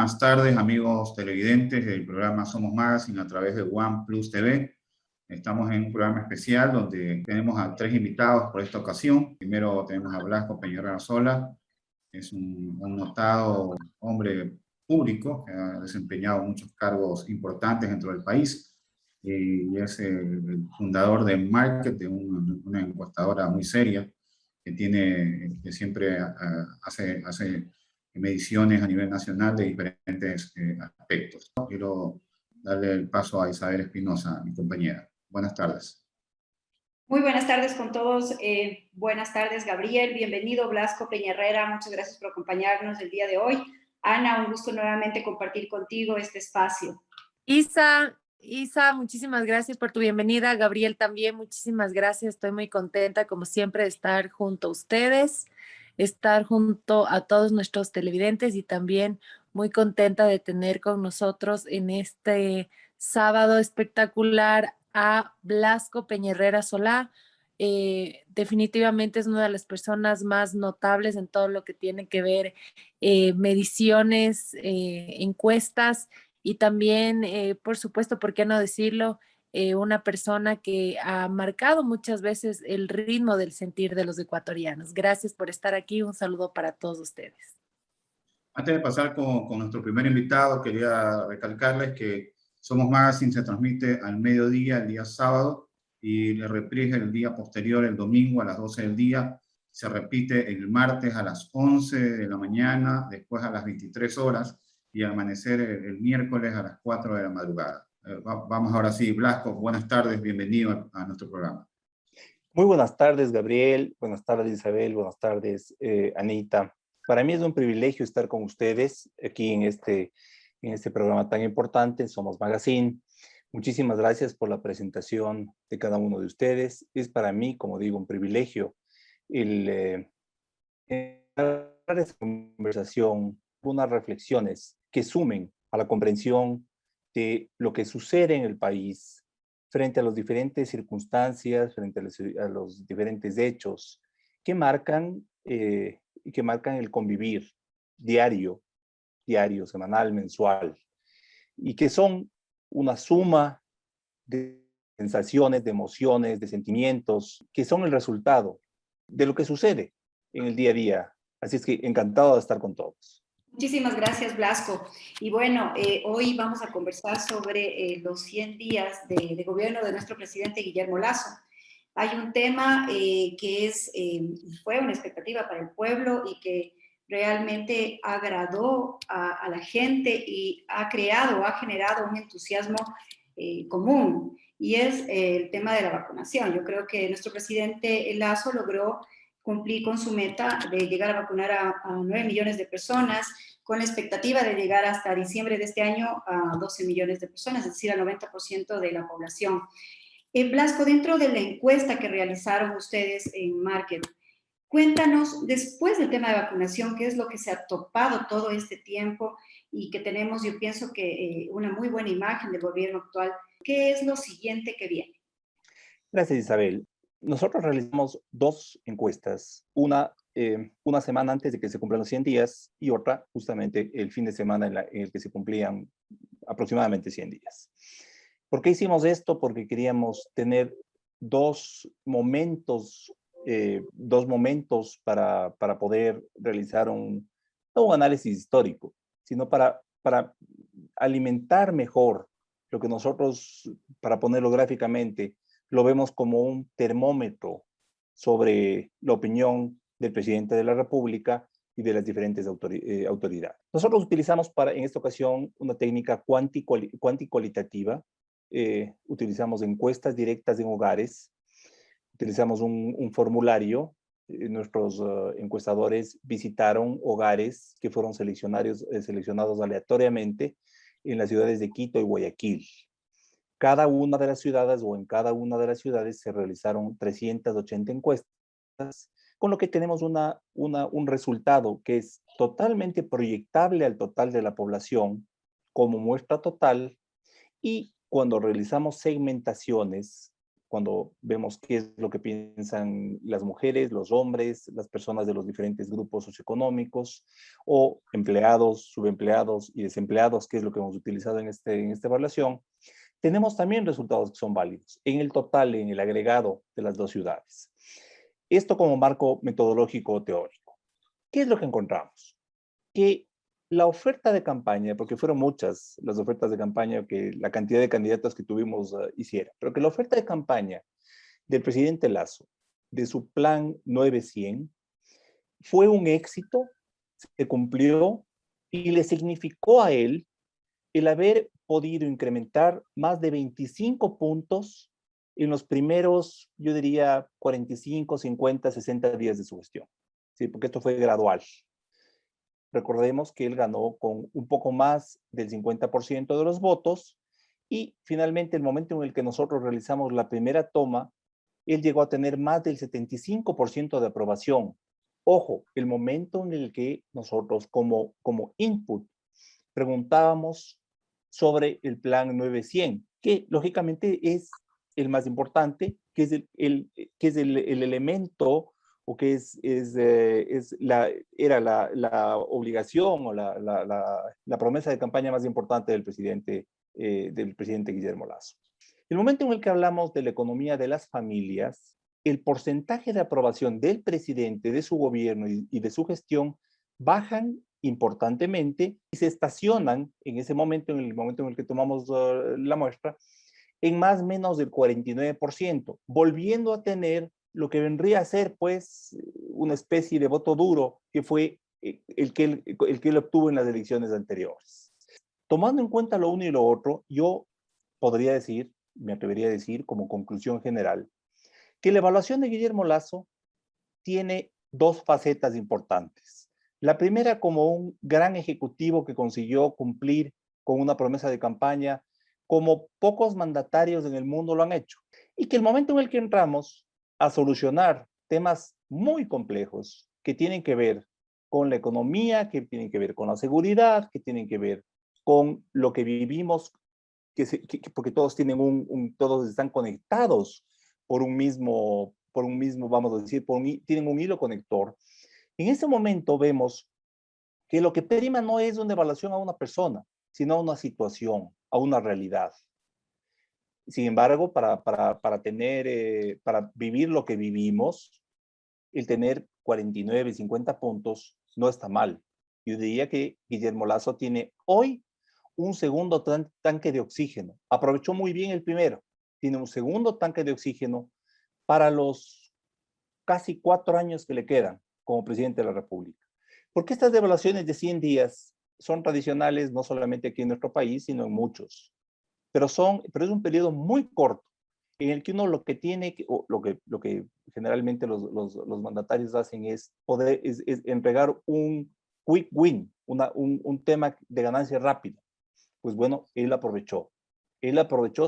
buenas tardes, amigos televidentes del programa Somos Magazine a través de OnePlus TV. Estamos en un programa especial donde tenemos a tres invitados por esta ocasión. Primero tenemos a Blasco Peñarrera Sola, es un notado hombre público que ha desempeñado muchos cargos importantes dentro del país y es el fundador de Market, de una encuestadora muy seria que siempre hace mediciones a nivel nacional de diferentes aspectos. Quiero darle el paso a Isabel Espinosa, mi compañera. Buenas tardes. Muy buenas tardes con todos. Buenas tardes, Gabriel. Bienvenido, Blasco Peñarrera. Muchas gracias por acompañarnos el día de hoy. Ana, un gusto nuevamente compartir contigo este espacio. Isa, muchísimas gracias por tu bienvenida. Gabriel, también muchísimas gracias. Estoy muy contenta, como siempre, de estar junto a ustedes, estar junto a todos nuestros televidentes y también muy contenta de tener con nosotros en este sábado espectacular a Blasco Peñarrera Solá. Definitivamente es una de las personas más notables en todo lo que tiene que ver mediciones, encuestas y también, por supuesto, ¿por qué no decirlo? Una persona que ha marcado muchas veces el ritmo del sentir de los ecuatorianos. Gracias por estar aquí. Un saludo para todos ustedes. Antes de pasar con nuestro primer invitado, quería recalcarles que Somos Magazine se transmite al mediodía, el día sábado, y le reprise el día posterior, el domingo a las 12 del día. Se repite el martes a las 11 de la mañana, después a las 23 horas, y amanecer el miércoles a las 4 de la madrugada. Vamos ahora sí, Blasco, buenas tardes, bienvenido a nuestro programa. Muy buenas tardes, Gabriel, buenas tardes, Isabel, buenas tardes, Anita. Para mí es un privilegio estar con ustedes aquí en este programa tan importante, Somos Magazine. Muchísimas gracias por la presentación de cada uno de ustedes. Es para mí, como digo, un privilegio el esta conversación, unas reflexiones que sumen a la comprensión de lo que sucede en el país frente a las diferentes circunstancias, frente a los diferentes hechos que marcan el convivir diario, semanal, mensual, y que son una suma de sensaciones, de emociones, de sentimientos, que son el resultado de lo que sucede en el día a día. Así es que encantado de estar con todos. Muchísimas gracias, Blasco. Y bueno, hoy vamos a conversar sobre los 100 días de gobierno de nuestro presidente Guillermo Lasso. Hay un tema que fue una expectativa para el pueblo y que realmente agradó a la gente y ha generado un entusiasmo común, y es el tema de la vacunación. Yo creo que nuestro presidente Lasso logró cumplir con su meta de llegar a vacunar a 9 millones de personas, con la expectativa de llegar hasta diciembre de este año a 12 millones de personas, es decir, al 90% de la población. Blasco, dentro de la encuesta que realizaron ustedes en Market, cuéntanos, después del tema de vacunación, qué es lo que se ha topado todo este tiempo y que tenemos, yo pienso que una muy buena imagen del gobierno actual. ¿Qué es lo siguiente que viene? Gracias, Isabel. Nosotros realizamos dos encuestas, una semana antes de que se cumplan los 100 días y otra justamente el fin de semana en el que se cumplían aproximadamente 100 días. ¿Por qué hicimos esto? Porque queríamos tener dos momentos para poder realizar no un análisis histórico, sino para alimentar mejor lo que nosotros, para ponerlo gráficamente, lo vemos como un termómetro sobre la opinión del presidente de la República y de las diferentes autoridades. Nosotros utilizamos en esta ocasión una técnica cuantitativa. Utilizamos encuestas directas en hogares, utilizamos un formulario. Nuestros encuestadores visitaron hogares que fueron seleccionados aleatoriamente en las ciudades de Quito y Guayaquil. Cada una de las ciudades o en cada una de las ciudades se realizaron 380 encuestas, con lo que tenemos un resultado que es totalmente proyectable al total de la población como muestra total, y cuando realizamos segmentaciones cuando vemos qué es lo que piensan las mujeres, los hombres, las personas de los diferentes grupos socioeconómicos, o empleados, subempleados y desempleados, que es lo que hemos utilizado en esta evaluación, tenemos también resultados que son válidos en el total, en el agregado de las dos ciudades. Esto como marco metodológico teórico. ¿Qué es lo que encontramos? Que la oferta de campaña, porque fueron muchas las ofertas de campaña que la cantidad de candidatos que tuvimos hiciera, pero que la oferta de campaña del presidente Lasso, de su plan 900, fue un éxito, se cumplió y le significó a él el haber podido incrementar más de 25 puntos en los primeros, yo diría, 45, 50, 60 días de su gestión. Sí, porque esto fue gradual. Recordemos que él ganó con un poco más del 50% de los votos y finalmente el momento en el que nosotros realizamos la primera toma, él llegó a tener más del 75% de aprobación. Ojo, el momento en el que nosotros como input preguntábamos sobre el plan 900, que lógicamente es el más importante, que es el elemento o que era la obligación o la promesa de campaña más importante del presidente Guillermo Lasso. El momento en el que hablamos de la economía de las familias, el porcentaje de aprobación del presidente, de su gobierno y de su gestión bajan importantemente y se estacionan en ese momento, en el momento en el que tomamos la muestra, en más o menos del 49%, volviendo a tener lo que vendría a ser, pues, una especie de voto duro, que fue el que él obtuvo en las elecciones anteriores. Tomando en cuenta lo uno y lo otro, yo podría decir, me atrevería a decir, como conclusión general, que la evaluación de Guillermo Lasso tiene dos facetas importantes. La primera, como un gran ejecutivo que consiguió cumplir con una promesa de campaña como pocos mandatarios en el mundo lo han hecho. Y que el momento en el que entramos a solucionar temas muy complejos que tienen que ver con la economía, que tienen que ver con la seguridad, que tienen que ver con lo que vivimos, porque todos tienen todos están conectados por un mismo, vamos a decir, tienen un hilo conector. En ese momento vemos que lo que prima no es una evaluación a una persona, sino a una situación, a una realidad. Sin embargo, para vivir lo que vivimos, el tener 49, 50 puntos no está mal. Yo diría que Guillermo Lasso tiene hoy un segundo tanque de oxígeno. Aprovechó muy bien el primero. Tiene un segundo tanque de oxígeno para los casi 4 años que le quedan como presidente de la República. Porque estas evaluaciones de 100 días son tradicionales no solamente aquí en nuestro país, sino en muchos. Pero es un periodo muy corto en el que uno lo que tiene, o lo que generalmente los mandatarios hacen es entregar un quick win, un tema de ganancia rápida. Pues bueno, él aprovechó,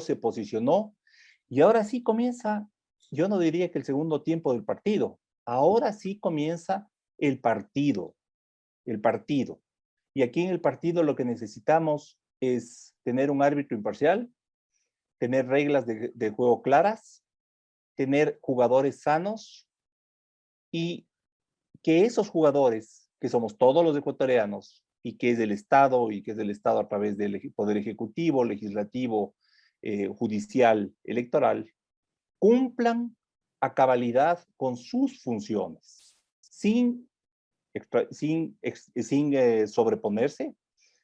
se posicionó y ahora sí comienza, yo no diría que el segundo tiempo del partido, ahora sí comienza el partido. Y aquí en el partido lo que necesitamos es tener un árbitro imparcial, tener reglas de juego claras, tener jugadores sanos y que esos jugadores, que somos todos los ecuatorianos y que es del Estado a través del Poder Ejecutivo, Legislativo, Judicial, Electoral, cumplan a cabalidad con sus funciones, sin sobreponerse,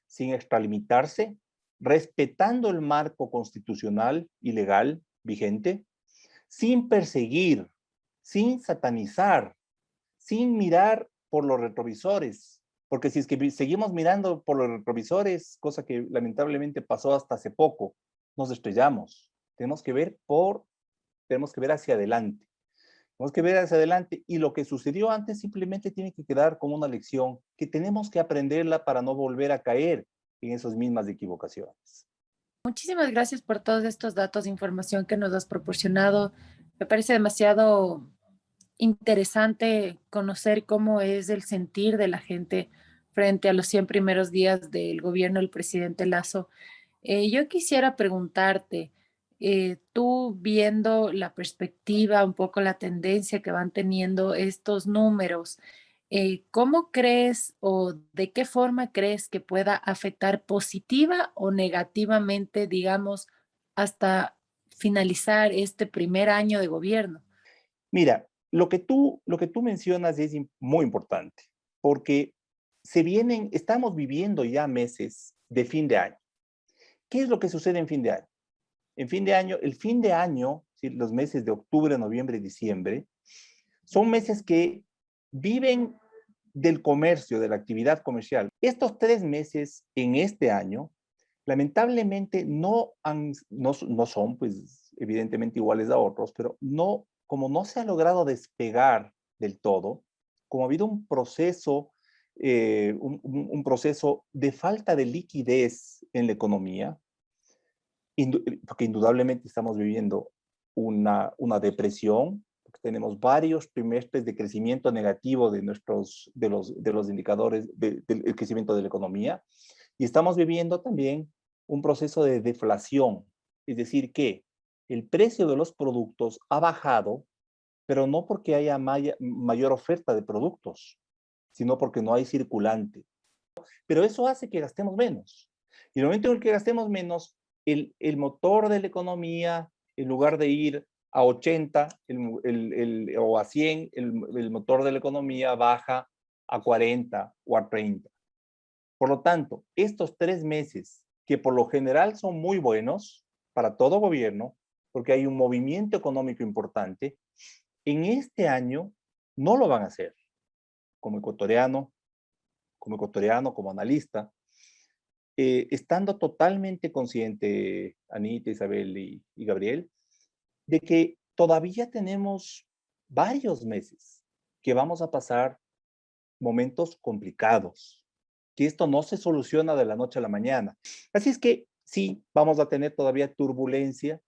sin extralimitarse, respetando el marco constitucional y legal vigente, sin perseguir, sin satanizar, sin mirar por los retrovisores, porque si es que seguimos mirando por los retrovisores, cosa que lamentablemente pasó hasta hace poco, nos estrellamos. Tenemos que ver hacia adelante. Tenemos que ver hacia adelante y lo que sucedió antes simplemente tiene que quedar como una lección que tenemos que aprenderla para no volver a caer en esas mismas equivocaciones. Muchísimas gracias por todos estos datos de información que nos has proporcionado. Me parece demasiado interesante conocer cómo es el sentir de la gente frente a los 100 primeros días del gobierno del presidente Lasso. Yo quisiera preguntarte, tú viendo la perspectiva, un poco la tendencia que van teniendo estos números, ¿cómo crees o de qué forma crees que pueda afectar positiva o negativamente, digamos, hasta finalizar este primer año de gobierno? Mira, lo que tú mencionas es muy importante, porque estamos viviendo ya meses de fin de año. ¿Qué es lo que sucede en fin de año? En fin de año, el fin de año, ¿sí? Los meses de octubre, noviembre y diciembre, son meses que viven del comercio, de la actividad comercial. Estos 3 meses en este año, lamentablemente no son, pues, evidentemente iguales a otros, pero como no se ha logrado despegar del todo, como ha habido un proceso, un proceso de falta de liquidez en la economía, porque indudablemente estamos viviendo una depresión, porque tenemos varios trimestres de crecimiento negativo de los indicadores del crecimiento de la economía, y estamos viviendo también un proceso de deflación, es decir, que el precio de los productos ha bajado, pero no porque haya mayor oferta de productos, sino porque no hay circulante. Pero eso hace que gastemos menos. Y en el momento en el que gastemos menos, el motor de la economía, en lugar de ir a 80 o a 100, el motor de la economía baja a 40 o a 30. Por lo tanto, estos 3 meses, que por lo general son muy buenos para todo gobierno, porque hay un movimiento económico importante, en este año no lo van a hacer. Como ecuatoriano, como analista, estando totalmente consciente, Anita, Isabel y Gabriel, de que todavía tenemos varios meses que vamos a pasar momentos complicados, que esto no se soluciona de la noche a la mañana. Así es que sí, vamos a tener todavía turbulencia,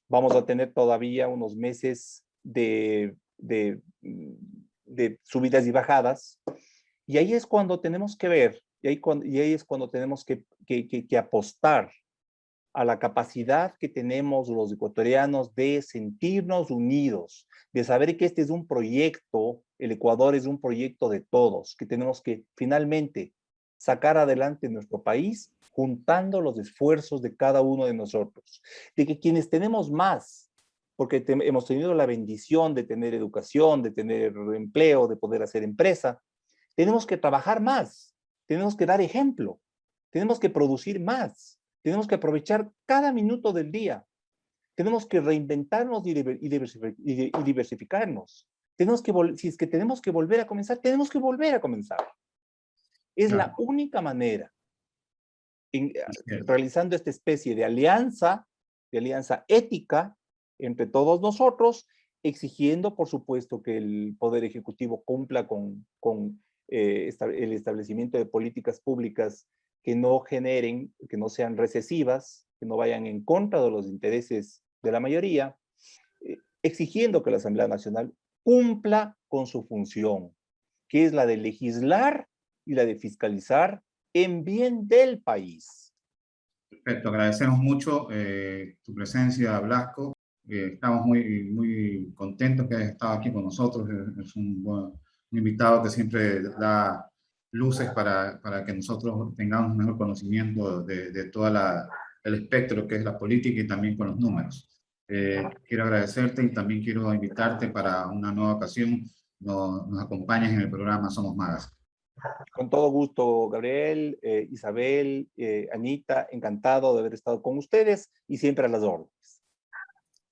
vamos a tener todavía unos meses de subidas y bajadas, y ahí es cuando tenemos que ver, y ahí es cuando tenemos que apostar a la capacidad que tenemos los ecuatorianos de sentirnos unidos, de saber que este es un proyecto, el Ecuador es un proyecto de todos, que tenemos que finalmente sacar adelante nuestro país juntando los esfuerzos de cada uno de nosotros, de que quienes tenemos más, porque hemos tenido la bendición de tener educación, de tener empleo, de poder hacer empresa, tenemos que trabajar más, tenemos que dar ejemplo, tenemos que producir más, tenemos que aprovechar cada minuto del día, tenemos que reinventarnos y diversificarnos. Si es que tenemos que volver a comenzar, tenemos que volver a comenzar. Es la única manera, realizando esta especie de alianza ética entre todos nosotros, exigiendo, por supuesto, que el Poder Ejecutivo cumpla con el establecimiento de políticas públicas que no generen, que no sean recesivas, que no vayan en contra de los intereses de la mayoría, exigiendo que la Asamblea Nacional cumpla con su función, que es la de legislar y la de fiscalizar en bien del país. Perfecto, agradecemos mucho tu presencia, Blasco. Estamos muy contentos que hayas estado aquí con nosotros. Es un invitado que siempre da luces para que nosotros tengamos un mejor conocimiento de todo el espectro que es la política y también con los números. Quiero agradecerte y también quiero invitarte para una nueva ocasión. Nos acompañes en el programa Somos Magas. Con todo gusto, Gabriel, Isabel, Anita, encantado de haber estado con ustedes y siempre a las órdenes.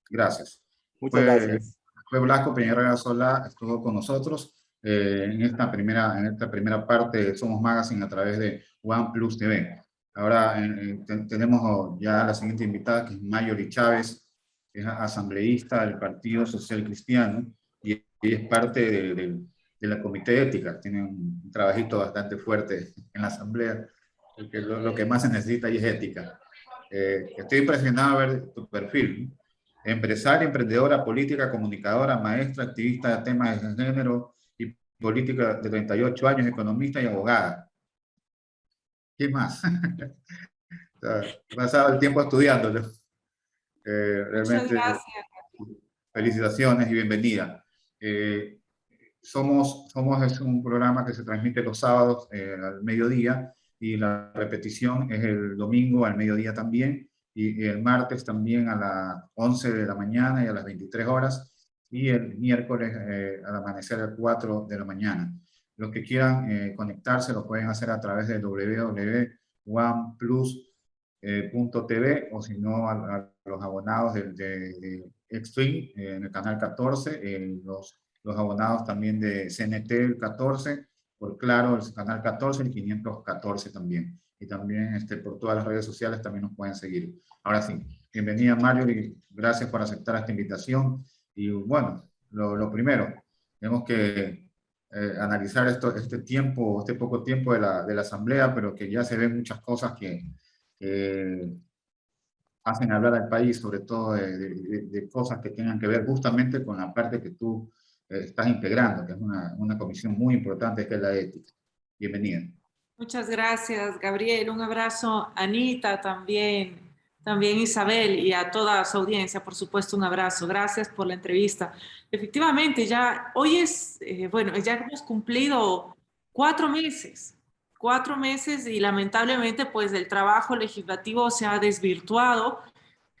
Gracias. Muchas gracias. Fue Blasco Peñarera Solá, estuvo con nosotros en esta primera parte de Somos Magazine a través de OnePlus TV. Ahora tenemos ya la siguiente invitada, que es Mayori Chávez, que es asambleísta del Partido Social Cristiano y ella es parte de la Comité de Ética. Tiene un trabajito bastante fuerte en la asamblea, porque lo que más se necesita ahí es ética. Estoy impresionado de ver tu perfil, ¿no? Empresaria, emprendedora, política, comunicadora, maestra, activista de temas de género y política de 38 años, economista y abogada. ¿Qué más? He pasado el tiempo estudiándolo. Realmente, gracias. felicitaciones y bienvenida. Somos es un programa que se transmite los sábados al mediodía, y la repetición es el domingo al mediodía también, y el martes también a las 11 de la mañana y a las 23 horas, y el miércoles al amanecer a las 4 de la mañana. Los que quieran conectarse lo pueden hacer a través de www.oneplus.tv, o si no a los abonados de Extreme en el canal 14, los abonados también de CNT el 14, por Claro el canal 14, el 514 también. Y también por todas las redes sociales también nos pueden seguir. Ahora sí, bienvenida Mario, y gracias por aceptar esta invitación. Y bueno, lo primero, tenemos que analizar este poco tiempo de la Asamblea, pero que ya se ven muchas cosas que hacen hablar al país, sobre todo de cosas que tengan que ver justamente con la parte que tú estás integrando, que es una comisión muy importante, que es la ética. Bienvenida. Muchas gracias, Gabriel. Un abrazo, Anita, también Isabel, y a toda su audiencia, por supuesto, un abrazo. Gracias por la entrevista. Efectivamente, ya hoy ya hemos cumplido 4 meses. 4 meses, y lamentablemente pues el trabajo legislativo se ha desvirtuado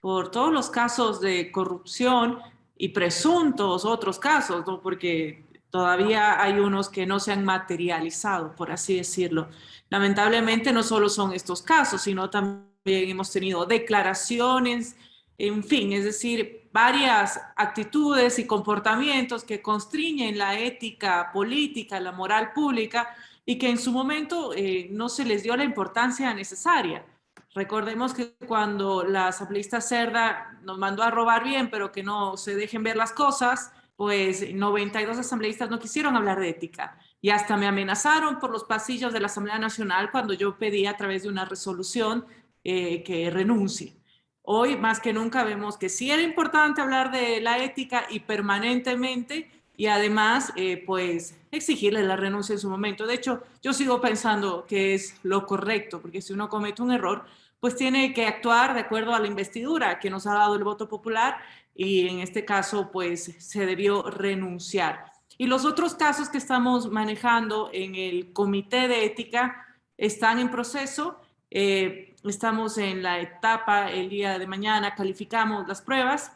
por todos los casos de corrupción y presuntos otros casos, ¿no? Porque todavía hay unos que no se han materializado, por así decirlo. Lamentablemente no solo son estos casos, sino también hemos tenido declaraciones, en fin, es decir, varias actitudes y comportamientos que constriñen la ética política, la moral pública, y que en su momento no se les dio la importancia necesaria. Recordemos que cuando la asambleísta Cerda nos mandó a robar bien, pero que no se dejen ver las cosas, pues 92 asambleístas no quisieron hablar de ética. Y hasta me amenazaron por los pasillos de la Asamblea Nacional cuando yo pedí a través de una resolución que renuncie. Hoy, más que nunca, vemos que sí era importante hablar de la ética, y permanentemente, y además, pues, exigirle la renuncia en su momento. De hecho, yo sigo pensando que es lo correcto, porque si uno comete un error, pues tiene que actuar de acuerdo a la investidura que nos ha dado el voto popular, y en este caso, pues, se debió renunciar. Y los otros casos que estamos manejando en el Comité de Ética están en proceso. Estamos en la etapa, el día de mañana calificamos las pruebas,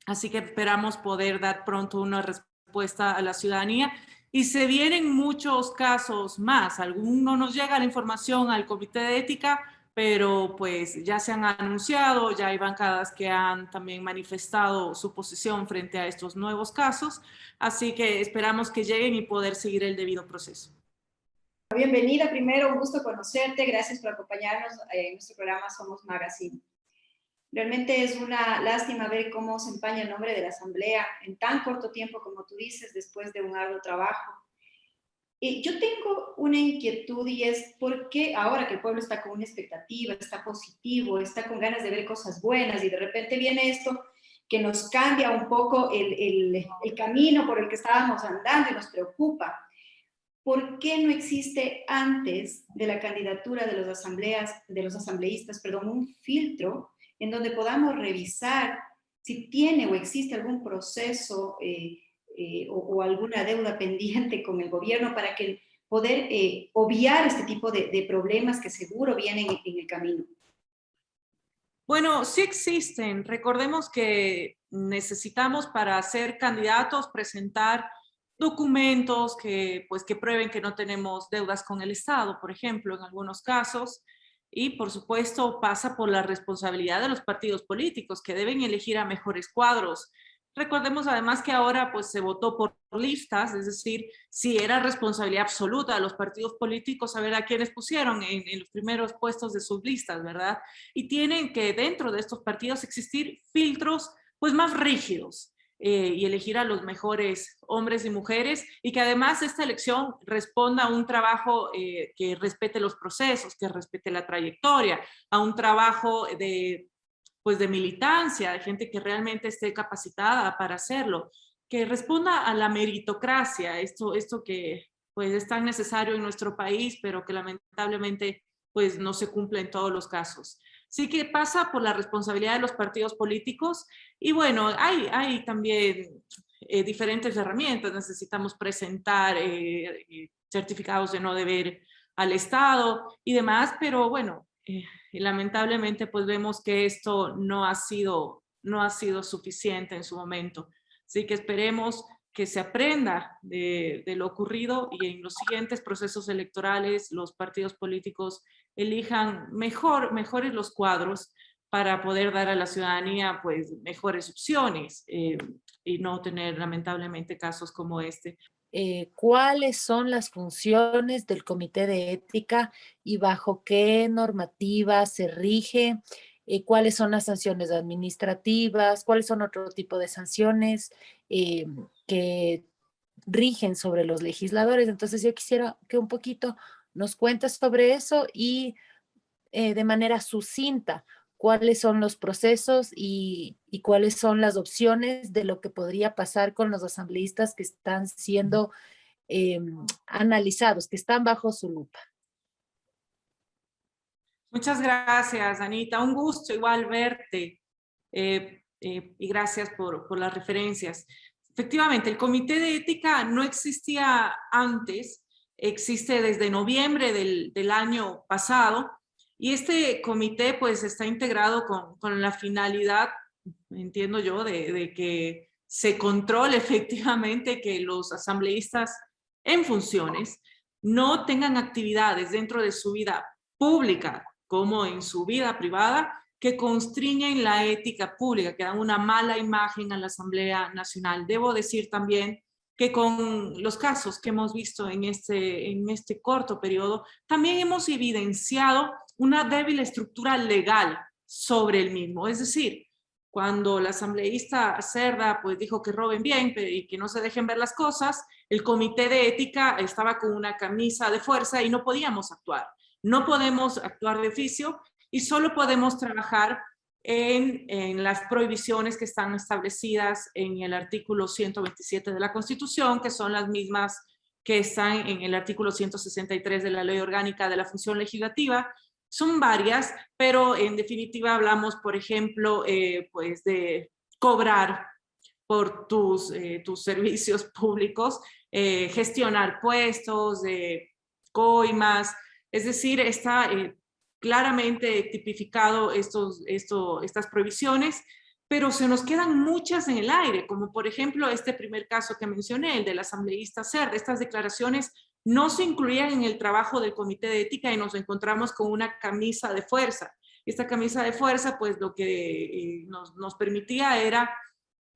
así que esperamos poder dar pronto una respuesta a la ciudadanía. Y se vienen muchos casos más. Algunos nos llega la información al Comité de Ética, pero pues ya se han anunciado, ya hay bancadas que han también manifestado su posición frente a estos nuevos casos, así que esperamos que lleguen y poder seguir el debido proceso. Bienvenida, primero, un gusto conocerte, gracias por acompañarnos en nuestro programa Somos Magazine. Realmente es una lástima ver cómo se empaña el nombre de la Asamblea en tan corto tiempo, como tú dices, después de un arduo trabajo. Yo tengo una inquietud, y es por qué ahora que el pueblo está con una expectativa, está positivo, está con ganas de ver cosas buenas, y de repente viene esto que nos cambia un poco el camino por el que estábamos andando y nos preocupa. ¿Por qué no existe antes de la candidatura de los asambleístas, un filtro en donde podamos revisar si tiene o existe algún proceso o alguna deuda pendiente con el gobierno, para que poder obviar este tipo de problemas que seguro vienen en el camino? Bueno, sí existen. Recordemos que necesitamos, para ser candidatos, presentar documentos que prueben que no tenemos deudas con el Estado, por ejemplo, en algunos casos. Y, por supuesto, pasa por la responsabilidad de los partidos políticos, que deben elegir a mejores cuadros. Recordemos además que ahora pues se votó por listas, es decir, si era responsabilidad absoluta de los partidos políticos saber a quiénes pusieron en los primeros puestos de sus listas, ¿verdad? Y tienen que dentro de estos partidos existir filtros pues más rígidos y elegir a los mejores hombres y mujeres, y que además esta elección responda a un trabajo que respete los procesos, que respete la trayectoria, a un trabajo de militancia, de gente que realmente esté capacitada para hacerlo, que responda a la meritocracia, esto que pues es tan necesario en nuestro país, pero que lamentablemente pues no se cumple en todos los casos. Sí que pasa por la responsabilidad de los partidos políticos y bueno, hay también diferentes herramientas. Necesitamos presentar certificados de no deber al Estado y demás, pero bueno, lamentablemente pues vemos que esto no ha sido suficiente en su momento. Así que esperemos que se aprenda de lo ocurrido y en los siguientes procesos electorales los partidos políticos elijan mejores los cuadros para poder dar a la ciudadanía pues mejores opciones y no tener lamentablemente casos como este. ¿Cuáles son las funciones del Comité de Ética y bajo qué normativa se rige? ¿Cuáles son las sanciones administrativas? ¿Cuáles son otro tipo de sanciones que rigen sobre los legisladores? Entonces yo quisiera que un poquito nos cuentes sobre eso y de manera sucinta cuáles son los procesos y cuáles son las opciones de lo que podría pasar con los asambleístas que están siendo analizados, que están bajo su lupa. Muchas gracias, Anita. Un gusto igual verte y gracias por las referencias. Efectivamente, el Comité de Ética no existía antes, existe desde noviembre del año pasado y este comité pues está integrado con la finalidad, entiendo yo, de que se controle efectivamente que los asambleístas en funciones no tengan actividades dentro de su vida pública como en su vida privada que constriñen la ética pública, que dan una mala imagen a la Asamblea Nacional. Debo decir también que con los casos que hemos visto en este corto periodo, también hemos evidenciado una débil estructura legal sobre el mismo. Es decir, cuando la asambleísta Cerda pues dijo que roben bien y que no se dejen ver las cosas, el Comité de Ética estaba con una camisa de fuerza y no podíamos actuar. No podemos actuar de oficio y solo podemos trabajar en las prohibiciones que están establecidas en el artículo 127 de la Constitución, que son las mismas que están en el artículo 163 de la Ley Orgánica de la Función Legislativa. Son varias, pero en definitiva hablamos, por ejemplo, pues de cobrar por tus servicios públicos, gestionar puestos, coimas, es decir, está claramente tipificado estas prohibiciones, pero se nos quedan muchas en el aire, como por ejemplo este primer caso que mencioné, el del asambleísta Cerda. Estas declaraciones no se incluían en el trabajo del Comité de Ética y nos encontramos con una camisa de fuerza. Esta camisa de fuerza, pues lo que nos permitía era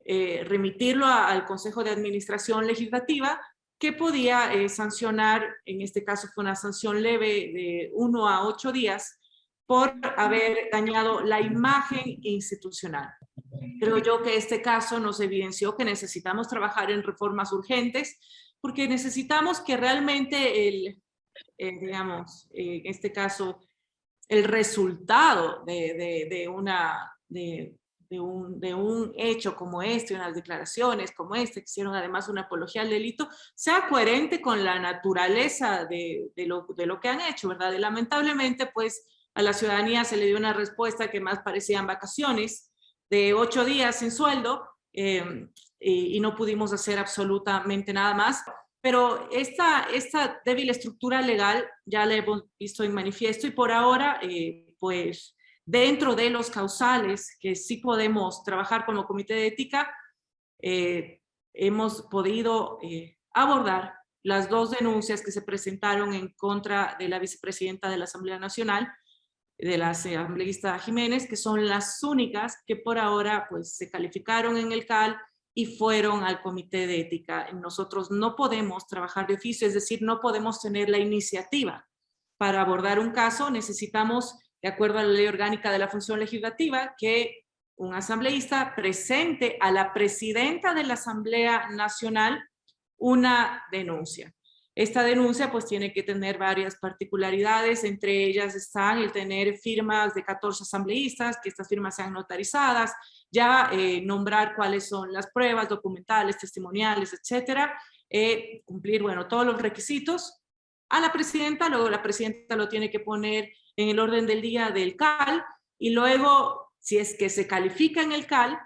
remitirlo al Consejo de Administración Legislativa, que podía sancionar, en este caso fue una sanción leve de 1 a 8 días, por haber dañado la imagen institucional. Creo yo que este caso nos evidenció que necesitamos trabajar en reformas urgentes, porque necesitamos que realmente digamos, en este caso, el resultado de un hecho como este, unas declaraciones como este, que hicieron además una apología al delito, sea coherente con la naturaleza de lo que han hecho, ¿verdad? Y lamentablemente, pues, a la ciudadanía se le dio una respuesta que más parecían vacaciones, de 8 días sin sueldo, y no pudimos hacer absolutamente nada más. Pero esta débil estructura legal ya la hemos visto en manifiesto y por ahora, pues, dentro de los causales que sí podemos trabajar como Comité de Ética, hemos podido abordar las 2 denuncias que se presentaron en contra de la vicepresidenta de la Asamblea Nacional, de la asambleísta Jiménez, que son las únicas que por ahora pues, se calificaron en el CAL y fueron al Comité de Ética. Nosotros no podemos trabajar de oficio, es decir, no podemos tener la iniciativa para abordar un caso. Necesitamos, de acuerdo a la Ley Orgánica de la Función Legislativa, que un asambleísta presente a la presidenta de la Asamblea Nacional una denuncia. Esta denuncia pues tiene que tener varias particularidades, entre ellas están el tener firmas de 14 asambleístas, que estas firmas sean notarizadas, ya nombrar cuáles son las pruebas documentales, testimoniales, etcétera, cumplir, bueno, todos los requisitos a la presidenta, luego la presidenta lo tiene que poner en el orden del día del CAL y luego, si es que se califica en el CAL,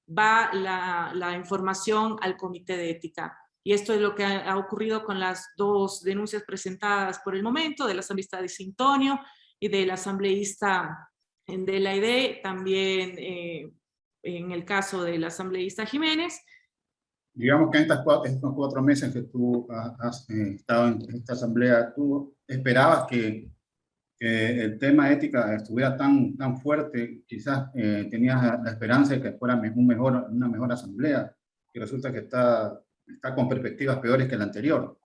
va la información al comité de ética. Y esto es lo que ha ocurrido con las dos denuncias presentadas por el momento, de la asambleísta de Sintonio y del asambleísta de la ID, también en el caso del asambleísta Jiménez. Digamos que en estos 4 meses que tú has estado en esta asamblea, ¿tú esperabas que el tema ética estuviera tan fuerte? Quizás tenías la esperanza de que fuera una mejor asamblea, y resulta que está con perspectivas peores que la anterior.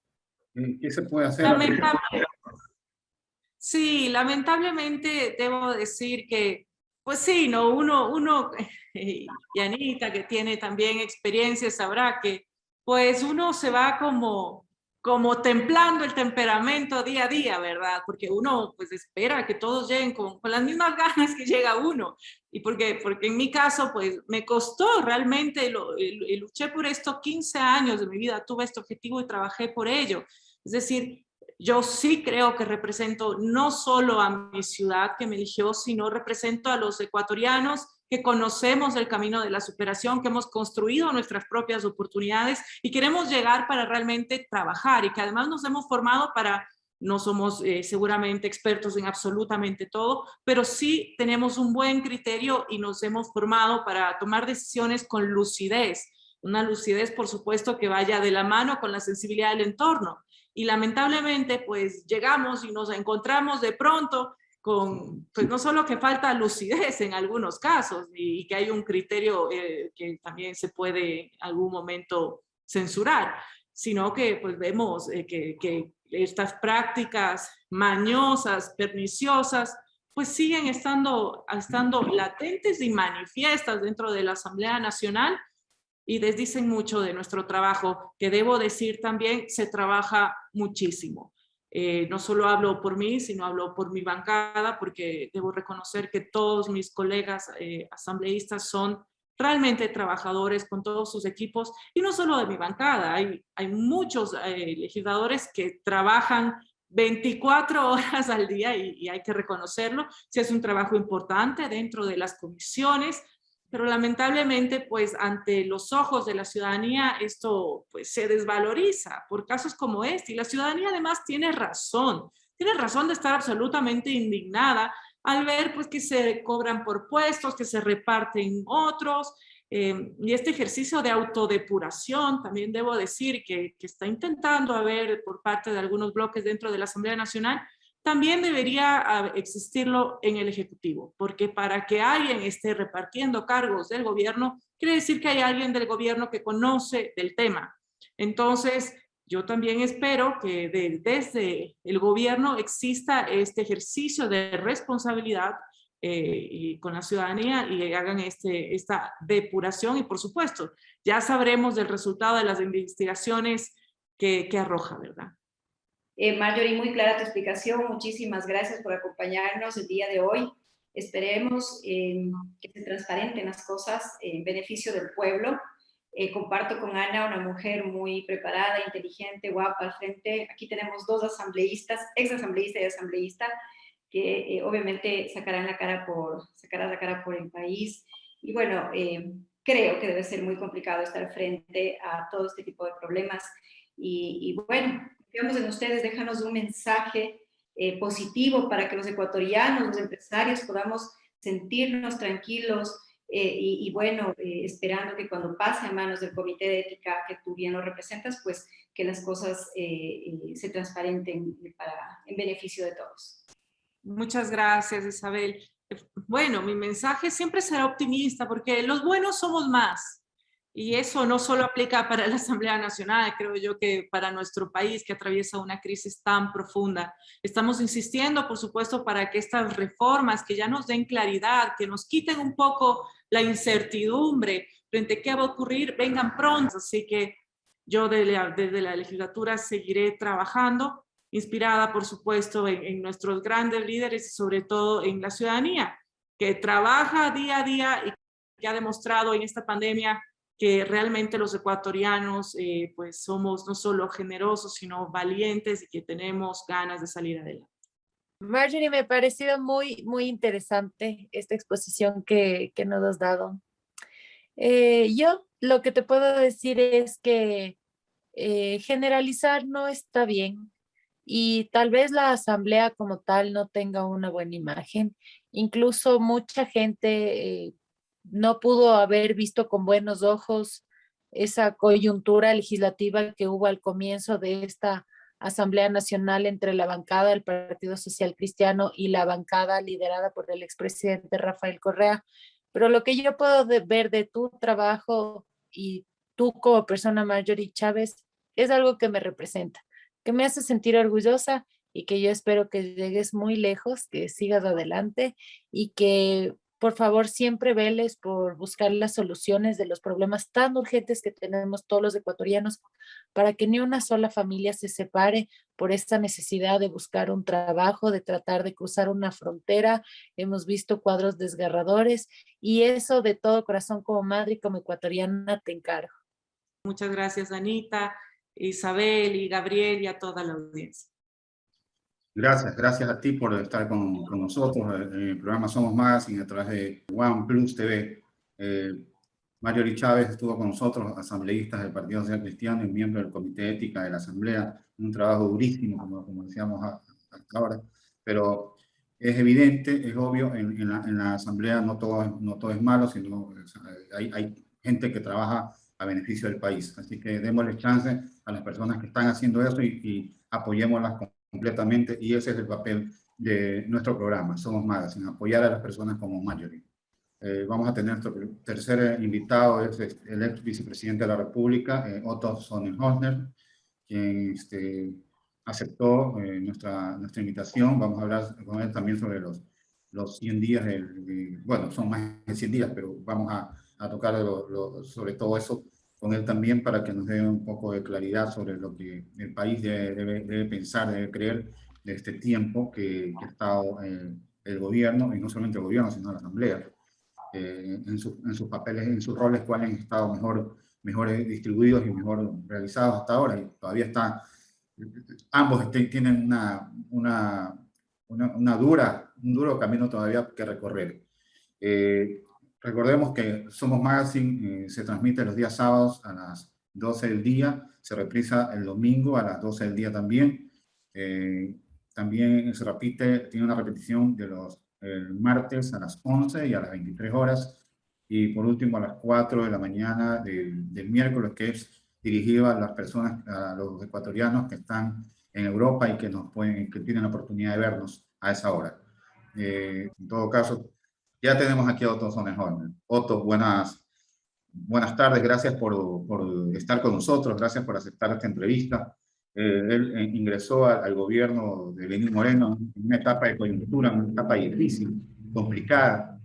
¿Qué se puede hacer? Sí, lamentablemente debo decir que, pues sí, ¿no? Uno y Anita, que tiene también experiencia, sabrá que pues uno se va como templando el temperamento día a día, ¿verdad? Porque uno pues espera que todos lleguen con las mismas ganas que llega uno. Y porque en mi caso pues me costó realmente, luché por esto 15 años de mi vida, tuve este objetivo y trabajé por ello. Es decir, yo sí creo que represento no solo a mi ciudad que me eligió, sino represento a los ecuatorianos que conocemos el camino de la superación, que hemos construido nuestras propias oportunidades y queremos llegar para realmente trabajar, y que además nos hemos formado para, no somos seguramente expertos en absolutamente todo, pero sí tenemos un buen criterio y nos hemos formado para tomar decisiones con lucidez. Una lucidez, por supuesto, que vaya de la mano con la sensibilidad del entorno. Y lamentablemente, pues llegamos y nos encontramos de pronto con, pues no solo que falta lucidez en algunos casos y que hay un criterio que también se puede en algún momento censurar, sino que pues vemos que estas prácticas mañosas, perniciosas, pues siguen estando latentes y manifiestas dentro de la Asamblea Nacional, y desdicen mucho de nuestro trabajo, que debo decir también se trabaja muchísimo. No solo hablo por mí, sino hablo por mi bancada, porque debo reconocer que todos mis colegas asambleístas son realmente trabajadores con todos sus equipos, y no solo de mi bancada, hay muchos legisladores que trabajan 24 horas al día y hay que reconocerlo. Sí, es un trabajo importante dentro de las comisiones, pero lamentablemente, pues ante los ojos de la ciudadanía, esto pues se desvaloriza por casos como este, y la ciudadanía además tiene razón de estar absolutamente indignada al ver pues que se cobran por puestos, que se reparten otros, y este ejercicio de autodepuración, también debo decir que está intentando haber por parte de algunos bloques dentro de la Asamblea Nacional, también debería existirlo en el Ejecutivo, porque para que alguien esté repartiendo cargos del gobierno, quiere decir que hay alguien del gobierno que conoce del tema. Entonces, yo también espero que desde el gobierno exista este ejercicio de responsabilidad y con la ciudadanía, y hagan esta depuración, y por supuesto, ya sabremos del resultado de las investigaciones que arroja, ¿verdad? Marjorie, muy clara tu explicación. Muchísimas gracias por acompañarnos el día de hoy. Esperemos que se transparenten las cosas en beneficio del pueblo. Comparto con Ana, una mujer muy preparada, inteligente, guapa al frente. Aquí tenemos dos asambleístas, ex asambleísta y asambleísta, que obviamente sacarán la cara por el país. Y bueno, creo que debe ser muy complicado estar frente a todo este tipo de problemas. Y bueno, confiamos en ustedes, déjanos un mensaje positivo para que los ecuatorianos, los empresarios podamos sentirnos tranquilos y bueno, esperando que cuando pase a manos del Comité de Ética que tú bien lo representas, pues que las cosas se transparenten en beneficio de todos. Muchas gracias, Isabel. Bueno, mi mensaje siempre será optimista, porque los buenos somos más. Y eso no solo aplica para la Asamblea Nacional, creo yo que para nuestro país, que atraviesa una crisis tan profunda. Estamos insistiendo, por supuesto, para que estas reformas que ya nos den claridad, que nos quiten un poco la incertidumbre frente a qué va a ocurrir, vengan pronto. Así que yo desde la legislatura seguiré trabajando, inspirada, por supuesto, en nuestros grandes líderes y sobre todo en la ciudadanía, que trabaja día a día y que ha demostrado en esta pandemia que realmente los ecuatorianos pues somos no solo generosos, sino valientes, y que tenemos ganas de salir adelante. Marjorie, me ha parecido muy interesante esta exposición que nos has dado. Yo lo que te puedo decir es que generalizar no está bien y tal vez la asamblea como tal no tenga una buena imagen. Incluso mucha gente no pudo haber visto con buenos ojos esa coyuntura legislativa que hubo al comienzo de esta Asamblea Nacional entre la bancada del Partido Social Cristiano y la bancada liderada por el expresidente Rafael Correa. Pero lo que yo puedo ver de tu trabajo y tú como persona, Marjorie Chávez, es algo que me representa, que me hace sentir orgullosa y que yo espero que llegues muy lejos, que sigas adelante y que por favor siempre veles por buscar las soluciones de los problemas tan urgentes que tenemos todos los ecuatorianos para que ni una sola familia se separe por esta necesidad de buscar un trabajo, de tratar de cruzar una frontera. Hemos visto cuadros desgarradores y eso de todo corazón como madre y como ecuatoriana te encargo. Muchas gracias, Anita, Isabel y Gabriel y a toda la audiencia. Gracias a ti por estar con nosotros en el programa Somos Magazine a través de OnePlus TV. Marjorie Chávez estuvo con nosotros, asambleístas del Partido Social Cristiano y miembro del Comité de Ética de la Asamblea. Un trabajo durísimo, como decíamos hasta ahora, pero es evidente, es obvio, en la Asamblea no todo es malo, sino hay gente que trabaja a beneficio del país. Así que démosle chance a las personas que están haciendo eso y apoyémoslas completamente, y ese es el papel de nuestro programa, Somos Magazine, apoyar a las personas como Marjorie. Vamos a tener nuestro tercer invitado, es el ex vicepresidente de la República, Otto Sonnenhorner, quien aceptó nuestra invitación. Vamos a hablar con él también sobre los 100 días, bueno, son más de 100 días, pero vamos a tocar sobre todo eso con él también para que nos dé un poco de claridad sobre lo que el país debe pensar, debe creer de este tiempo que ha estado el gobierno, y no solamente el gobierno, sino la Asamblea, en sus papeles, en sus roles, cuáles han estado mejor distribuidos y mejor realizados hasta ahora, y todavía están, ambos tienen un duro camino todavía que recorrer. Recordemos que Somos Magazine se transmite los días sábados a las 12 del día, se reprisa el domingo a las 12 del día también. También se repite, tiene una repetición el martes a las 11 y a las 23 horas. Y por último a las 4 de la mañana del miércoles, que es dirigido a las personas, a los ecuatorianos que están en Europa y que tienen la oportunidad de vernos a esa hora. En todo caso, ya tenemos aquí a Otto Sonnenhorner. Otto, buenas tardes, gracias por estar con nosotros, gracias por aceptar esta entrevista. Él ingresó al gobierno de Lenín Moreno en una etapa de coyuntura, una etapa difícil, complicada,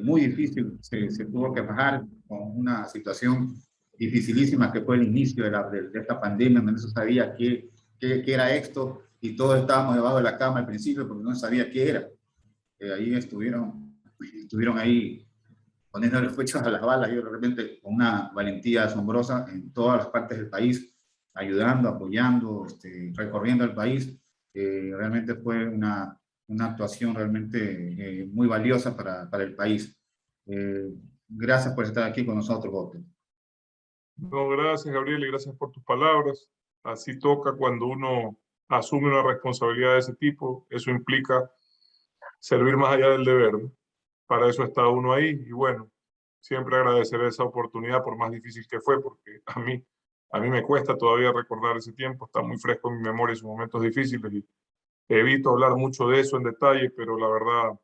muy difícil. Se tuvo que bajar con una situación dificilísima que fue el inicio de esta pandemia, donde no se sabía qué era esto, y todos estábamos debajo de la cama al principio porque no se sabía qué era. Ahí estuvieron ahí poniendo los pechos a las balas, y de repente con una valentía asombrosa en todas las partes del país, ayudando, apoyando, recorriendo el país. Realmente fue una actuación realmente muy valiosa para el país. Gracias por estar aquí con nosotros, Otto. No, gracias, Gabriel, y gracias por tus palabras. Así toca cuando uno asume una responsabilidad de ese tipo. Eso implica servir más allá del deber, ¿no? Para eso está uno ahí, y bueno, siempre agradecer esa oportunidad por más difícil que fue, porque a mí me cuesta todavía recordar ese tiempo, está muy fresco en mi memoria esos momentos difíciles, y evito hablar mucho de eso en detalle, pero la verdad,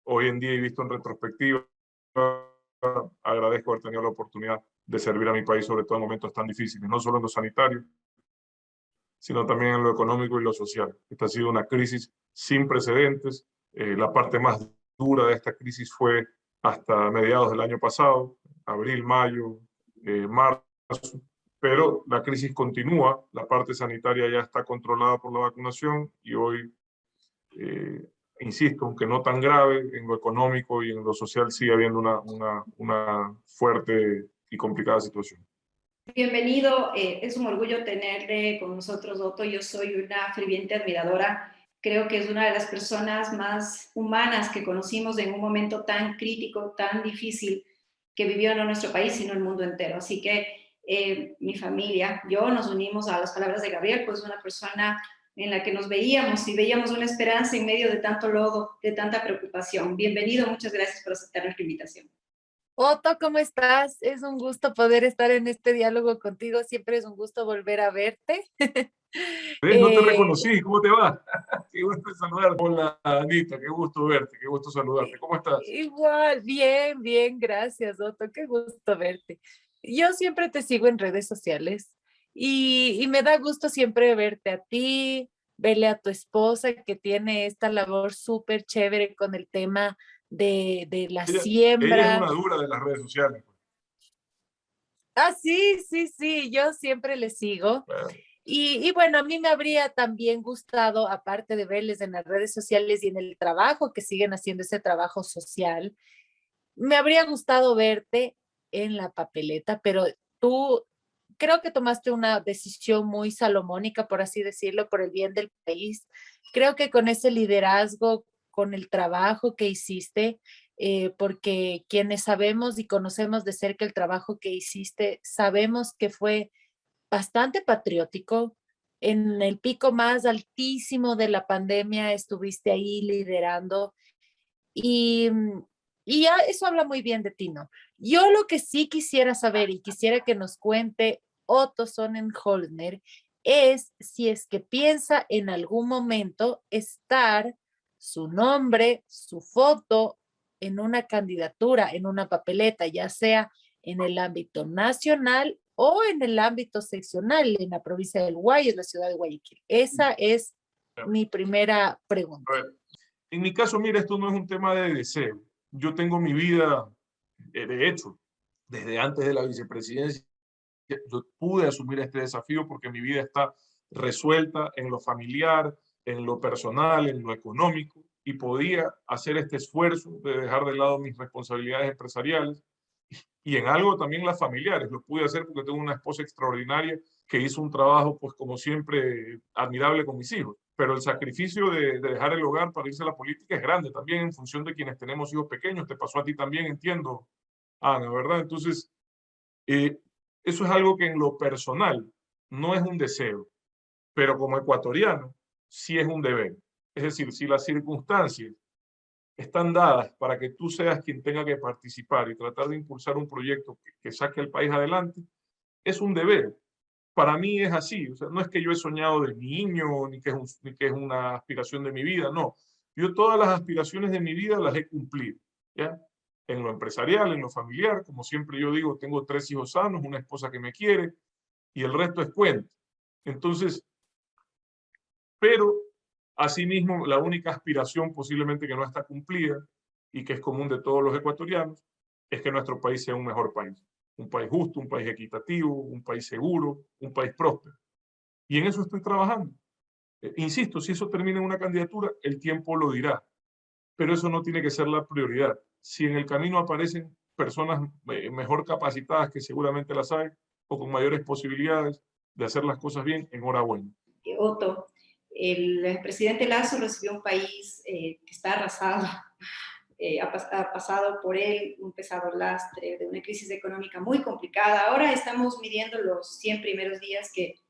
hoy en día y visto en retrospectiva, agradezco haber tenido la oportunidad de servir a mi país, sobre todo en momentos tan difíciles, no solo en lo sanitario, sino también en lo económico y lo social. Esta ha sido una crisis sin precedentes. La parte más dura de esta crisis fue hasta mediados del año pasado, abril, mayo, marzo, pero la crisis continúa, la parte sanitaria ya está controlada por la vacunación, y hoy, insisto, aunque no tan grave, en lo económico y en lo social sigue habiendo una fuerte y complicada situación. Bienvenido, es un orgullo tenerle con nosotros, Otto. Yo soy una ferviente admiradora Creo que es una de las personas más humanas que conocimos en un momento tan crítico, tan difícil que vivió no nuestro país, sino el mundo entero. Así que mi familia, yo nos unimos a las palabras de Gabriel, pues una persona en la que nos veíamos y veíamos una esperanza en medio de tanto lodo, de tanta preocupación. Bienvenido, muchas gracias por aceptar nuestra invitación. Otto, ¿cómo estás? Es un gusto poder estar en este diálogo contigo. Siempre es un gusto volver a verte. No te reconocí, ¿cómo te va? Qué gusto saludarte. Hola, Anita, qué gusto verte, qué gusto saludarte. ¿Cómo estás? Igual, bien, bien, gracias, Otto. Qué gusto verte. Yo siempre te sigo en redes sociales y me da gusto siempre verte a ti, verle a tu esposa que tiene esta labor súper chévere con el tema de la Ella es siembra. una dura de las redes sociales. Ah, sí, sí, sí, yo siempre le sigo. Claro. Y bueno, a mí me habría también gustado, aparte de verles en las redes sociales y en el trabajo, que siguen haciendo ese trabajo social, me habría gustado verte en la papeleta, pero tú creo que tomaste una decisión muy salomónica, por así decirlo, por el bien del país. Creo que con ese liderazgo, con el trabajo que hiciste, porque quienes sabemos y conocemos de cerca el trabajo que hiciste, sabemos que fue bastante patriótico. En el pico más altísimo de la pandemia estuviste ahí liderando y, y ya eso habla muy bien de ti, ¿no? Yo lo que sí quisiera saber y quisiera que nos cuente Otto Sonnenholzner es si es que piensa en algún momento estar su nombre, su foto en una candidatura, en una papeleta, ya sea en el ámbito nacional o en el ámbito seccional, en la provincia del Guayas, la ciudad de Guayaquil. Esa es mi primera pregunta. A ver, en mi caso, mira, esto no es un tema de deseo. Yo tengo mi vida, de hecho, desde antes de la vicepresidencia, yo pude asumir este desafío porque mi vida está resuelta en lo familiar, en lo personal, en lo económico, y podía hacer este esfuerzo de dejar de lado mis responsabilidades empresariales y en algo también las familiares. Lo pude hacer porque tengo una esposa extraordinaria que hizo un trabajo, pues como siempre, admirable con mis hijos. Pero el sacrificio de dejar el hogar para irse a la política es grande también en función de quienes tenemos hijos pequeños. Te pasó a ti también, entiendo, Ana, ¿verdad? Entonces, eso es algo que en lo personal no es un deseo, pero como ecuatoriano sí es un deber. Es decir, si las circunstancias están dadas para que tú seas quien tenga que participar y tratar de impulsar un proyecto que saque al país adelante, es un deber. Para mí es así, o sea, no es que yo he soñado de niño, ni que es una aspiración de mi vida, no. Yo todas las aspiraciones de mi vida las he cumplido, ¿ya? En lo empresarial, en lo familiar, como siempre yo digo, tengo 3 hijos sanos, una esposa que me quiere, y el resto es cuento. Entonces, pero asimismo, la única aspiración posiblemente que no está cumplida y que es común de todos los ecuatorianos es que nuestro país sea un mejor país. Un país justo, un país equitativo, un país seguro, un país próspero. Y en eso estoy trabajando. Insisto, si eso termina en una candidatura, el tiempo lo dirá. Pero eso no tiene que ser la prioridad. Si en el camino aparecen personas mejor capacitadas, que seguramente las hay, o con mayores posibilidades de hacer las cosas bien, enhorabuena. Otto, el presidente Lasso recibió un país que está arrasado. Ha pasado por él un pesado lastre de una crisis económica muy complicada. Ahora estamos midiendo los 100 primeros días, que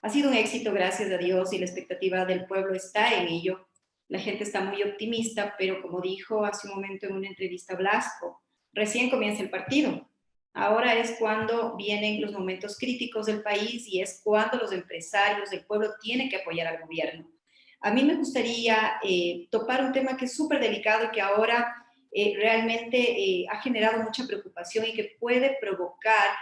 ha sido un éxito, gracias a Dios, y la expectativa del pueblo está en ello. La gente está muy optimista, pero como dijo hace un momento en una entrevista Blasco, recién comienza el partido. Ahora es cuando vienen los momentos críticos del país y es cuando los empresarios, el pueblo tiene que apoyar al gobierno. A mí me gustaría topar un tema que es súper delicado y que ahora realmente ha generado mucha preocupación y que puede provocar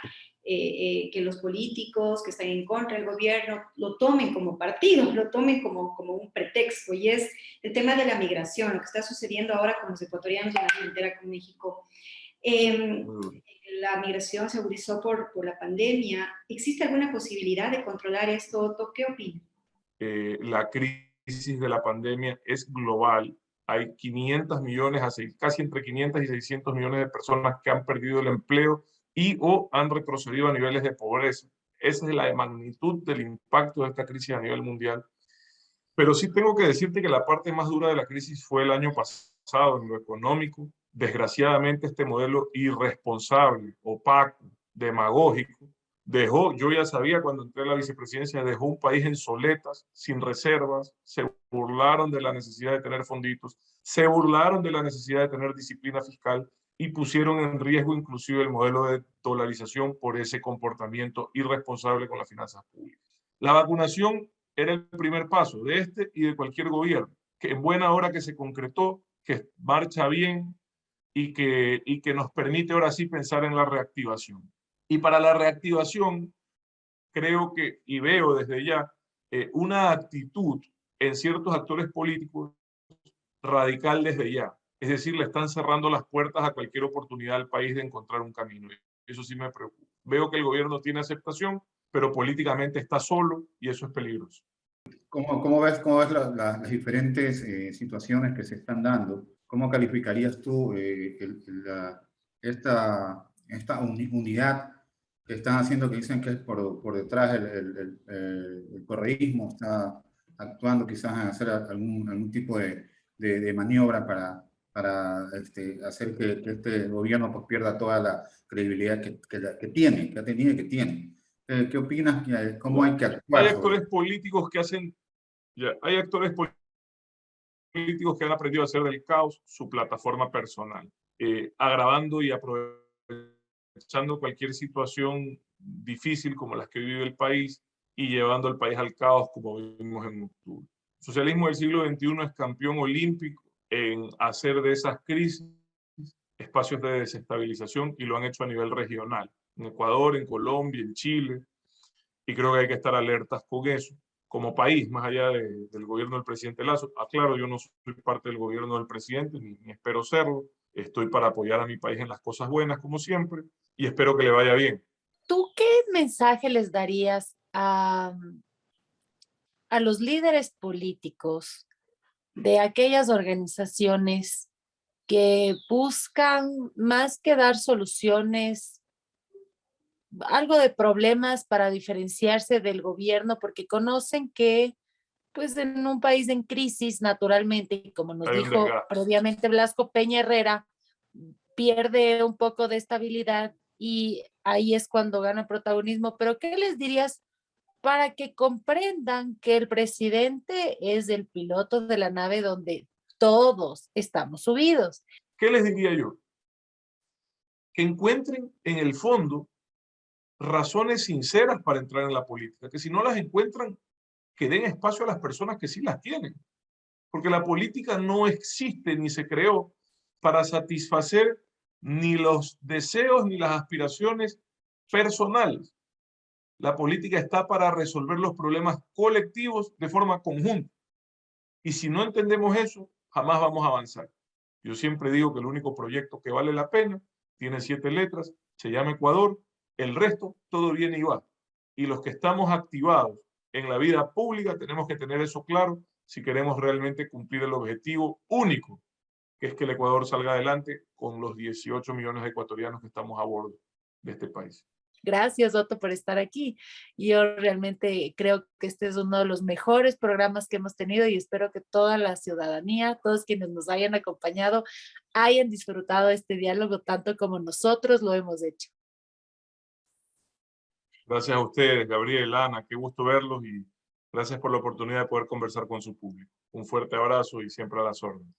que los políticos que están en contra del gobierno lo tomen como partido, lo tomen como un pretexto, y es el tema de la migración, lo que está sucediendo ahora con los ecuatorianos en la frontera con México. La migración se agudizó por la pandemia. ¿Existe alguna posibilidad de controlar esto, Otto? ¿Qué opinas? La crisis de la pandemia es global. Hay 500 millones, casi entre 500 y 600 millones de personas que han perdido el empleo y o han retrocedido a niveles de pobreza. Esa es la magnitud del impacto de esta crisis a nivel mundial. Pero sí tengo que decirte que la parte más dura de la crisis fue el año pasado en lo económico. Desgraciadamente este modelo irresponsable, opaco, demagógico, yo ya sabía cuando entré a la vicepresidencia, dejó un país en soletas, sin reservas, se burlaron de la necesidad de tener fonditos, se burlaron de la necesidad de tener disciplina fiscal y pusieron en riesgo inclusive el modelo de dolarización por ese comportamiento irresponsable con las finanzas públicas. La vacunación era el primer paso de este y de cualquier gobierno, que en buena hora que se concretó, que marcha bien y que nos permite ahora sí pensar en la reactivación. Y para la reactivación, creo que, y veo desde ya, una actitud en ciertos actores políticos radical desde ya. Es decir, le están cerrando las puertas a cualquier oportunidad al país de encontrar un camino. Eso sí me preocupa. Veo que el gobierno tiene aceptación, pero políticamente está solo y eso es peligroso. ¿Cómo ves las diferentes situaciones que se están dando? ¿Cómo calificarías tú esta unidad que están haciendo, que dicen que es por detrás el correísmo, está actuando quizás en hacer algún tipo de maniobra para hacer que este gobierno pues, pierda toda la credibilidad que tiene, que ha tenido y que tiene? ¿Qué opinas? ¿Cómo hay que actuar? Hay actores políticos que hacen, hay actores políticos que han aprendido a hacer del caos su plataforma personal, agravando y aprovechando cualquier situación difícil como las que vive el país y llevando al país al caos como vimos en octubre. El socialismo del siglo XXI es campeón olímpico en hacer de esas crisis espacios de desestabilización y lo han hecho a nivel regional, en Ecuador, en Colombia, en Chile, y creo que hay que estar alertas con eso como país, más allá del gobierno del presidente Lasso. Aclaro, yo no soy parte del gobierno del presidente, ni espero serlo. Estoy para apoyar a mi país en las cosas buenas, como siempre, y espero que le vaya bien. ¿Tú qué mensaje les darías a los líderes políticos de aquellas organizaciones que buscan más que dar soluciones, algo de problemas para diferenciarse del gobierno, porque conocen que pues en un país en crisis, naturalmente, como nos dijo previamente Blasco Peña Herrera, pierde un poco de estabilidad y ahí es cuando gana protagonismo. Pero ¿qué les dirías para que comprendan que el presidente es el piloto de la nave donde todos estamos subidos? ¿Qué les diría yo? Que encuentren en el fondo razones sinceras para entrar en la política, que si no las encuentran, que den espacio a las personas que sí las tienen. Porque la política no existe ni se creó para satisfacer ni los deseos ni las aspiraciones personales. La política está para resolver los problemas colectivos de forma conjunta. Y si no entendemos eso, jamás vamos a avanzar. Yo siempre digo que el único proyecto que vale la pena tiene 7 letras, se llama Ecuador, el resto todo viene y va. Y los que estamos activados en la vida pública tenemos que tener eso claro si queremos realmente cumplir el objetivo único, que es que el Ecuador salga adelante con los 18 millones de ecuatorianos que estamos a bordo de este país. Gracias, Otto, por estar aquí. Yo realmente creo que este es uno de los mejores programas que hemos tenido y espero que toda la ciudadanía, todos quienes nos hayan acompañado, hayan disfrutado este diálogo tanto como nosotros lo hemos hecho. Gracias a ustedes, Gabriel, Ana, qué gusto verlos y gracias por la oportunidad de poder conversar con su público. Un fuerte abrazo y siempre a las órdenes.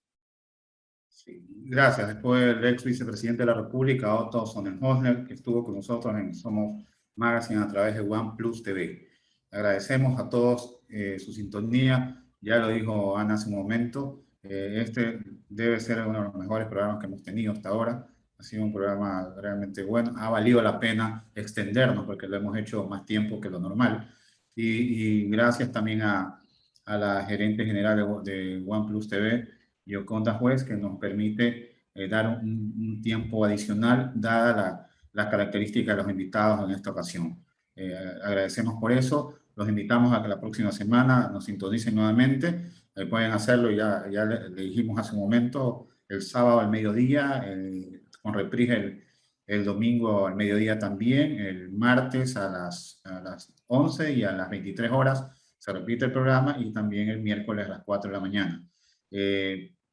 Sí, gracias. Después el ex vicepresidente de la República, Otto Sonnenhösler, que estuvo con nosotros en Somos Magazine a través de OnePlus TV. Agradecemos a todos su sintonía. Ya lo dijo Ana hace un momento. Este debe ser uno de los mejores programas que hemos tenido hasta ahora. Ha sido un programa realmente bueno. Ha valido la pena extendernos porque lo hemos hecho más tiempo que lo normal. Y gracias también a la gerente general de OnePlus TV, Yoconda Juez, que nos permite dar un tiempo adicional, dada las características de los invitados en esta ocasión. Agradecemos por eso. Los invitamos a que la próxima semana nos sintonicen nuevamente. Pueden hacerlo, ya le dijimos hace un momento, el sábado al mediodía, con reprise el domingo al mediodía también, el martes a las 11 y a las 23 horas se repite el programa y también el miércoles a las 4 de la mañana.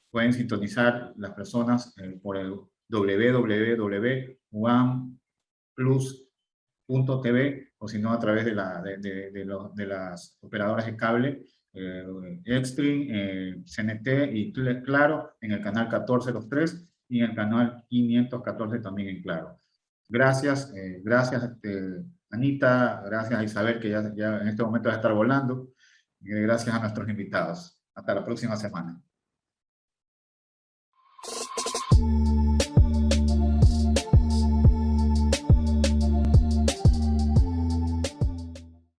Pueden sintonizar las personas por el www.uamplus.tv o si no a través de las operadoras de cable, Extreme, CNT y Claro en el canal 14 los tres y en el canal 514 también en Claro. Gracias, gracias Anita, gracias a Isabel que ya en este momento va a estar volando. Gracias a nuestros invitados. Hasta la próxima semana.